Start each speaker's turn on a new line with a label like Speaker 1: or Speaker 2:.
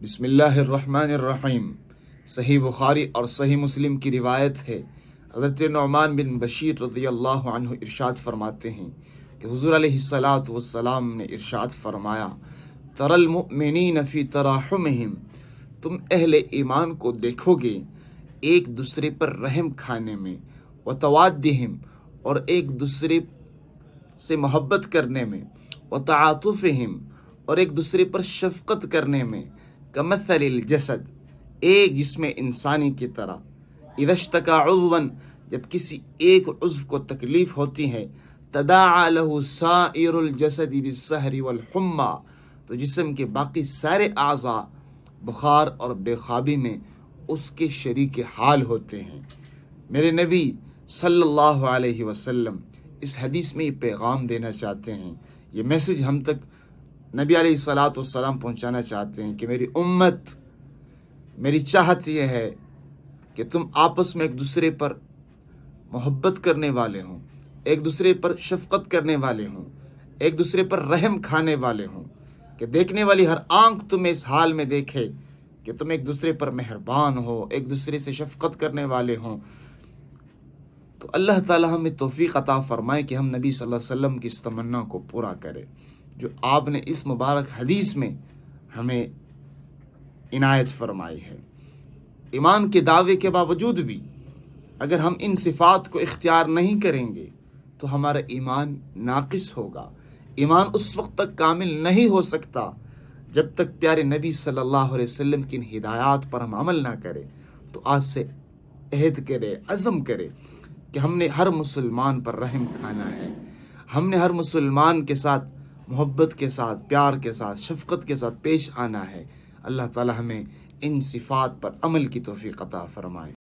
Speaker 1: بسم اللہ الرحمن الرحیم۔ صحیح بخاری اور صحیح مسلم کی روایت ہے، حضرت نعمان بن بشیر رضی اللہ عنہ ارشاد فرماتے ہیں کہ حضور علیہ الصلاۃ والسلام نے ارشاد فرمایا، تری المؤمنین فی تراحمہم، تم اہل ایمان کو دیکھو گے ایک دوسرے پر رحم کھانے میں، وتوادہم، اور ایک دوسرے سے محبت کرنے میں، وتعاطفہم، اور ایک دوسرے پر شفقت کرنے میں، کمثل الجسد، ایک جسم انسانی کی طرح، اذا اشتکا عضوا، جب کسی ایک عضو کو تکلیف ہوتی ہے، تداعى له سائر الجسد بالسہر والحمى، تو جسم کے باقی سارے اعضاء بخار اور بے خوابی میں اس کے شریک حال ہوتے ہیں۔ میرے نبی صلی اللہ علیہ وسلم اس حدیث میں یہ پیغام دینا چاہتے ہیں، یہ میسج ہم تک نبی علیہ الصلاۃ والسلام پہنچانا چاہتے ہیں کہ میری امت، میری چاہت یہ ہے کہ تم آپس میں ایک دوسرے پر محبت کرنے والے ہوں، ایک دوسرے پر شفقت کرنے والے ہوں، ایک دوسرے پر رحم کھانے والے ہوں، کہ دیکھنے والی ہر آنکھ تمہیں اس حال میں دیکھے کہ تم ایک دوسرے پر مہربان ہو، ایک دوسرے سے شفقت کرنے والے ہوں۔ تو اللہ تعالیٰ ہمیں توفیق عطا فرمائے کہ ہم نبی صلی اللہ علیہ وسلم کی اس تمنا کو پورا کرے جو آپ نے اس مبارک حدیث میں ہمیں عنایت فرمائی ہے۔ ایمان کے دعوے کے باوجود بھی اگر ہم ان صفات کو اختیار نہیں کریں گے تو ہمارا ایمان ناقص ہوگا۔ ایمان اس وقت تک کامل نہیں ہو سکتا جب تک پیارے نبی صلی اللہ علیہ وسلم کی ان ہدایات پر ہم عمل نہ کریں۔ تو آج سے عہد کرے، عزم کرے کہ ہم نے ہر مسلمان پر رحم کھانا ہے، ہم نے ہر مسلمان کے ساتھ محبت کے ساتھ، پیار کے ساتھ، شفقت کے ساتھ پیش آنا ہے۔ اللہ تعالی ہمیں ان صفات پر عمل کی توفیق عطا فرمائے۔